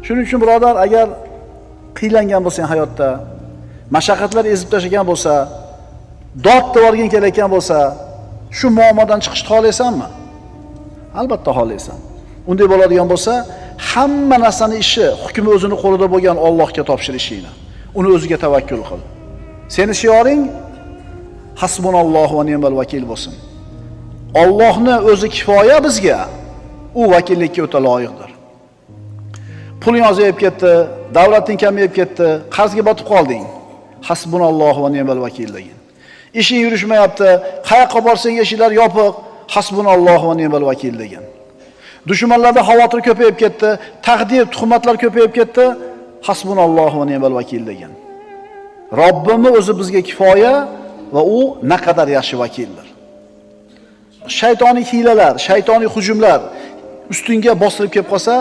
Shuning uchun birodar, agar qiylangan bo'lsang hayotda, mashaqqatlar ezib tashlagan bo'lsa, dod devorgin kelayotgan bo'lsa, shu muammodan chiqishni xohlaysanmi? Albatta xohlaysan. Unday bo'ladigan bo'lsa, hamma narsani ishi, hukmi o'zini qo'lida bo'lgan Allohga topshirishingni, uni o'ziga tavakkul qil. Seni shioring hasbunallohu va ni'mal vakil bo'lsin. Allohni o'zi kifoya bizga, u vakillikka o'ta loyiqdir. Puling ozayib ketdi, davlating kamayib ketdi, qarzga botib qolding. Hasbunallohu va ni'mal vakil degin. Ishing yurishmayapti, qayoqqa borsang eshiklar yopiq, hasbunallohu va ni'mal vakil degin. Dushmanlarda xavotir ko'payib ketdi, taqdir, tuhmatlar ko'payib ketdi, hasbunallohu va ni'mal vakil degin. Robbimiz o'zi bizga kifoya va u naqadar yaxshi vakildir. Shaytoniy hiylalar, shaytoniy hujumlar ustunga bostirib kelib qolsa,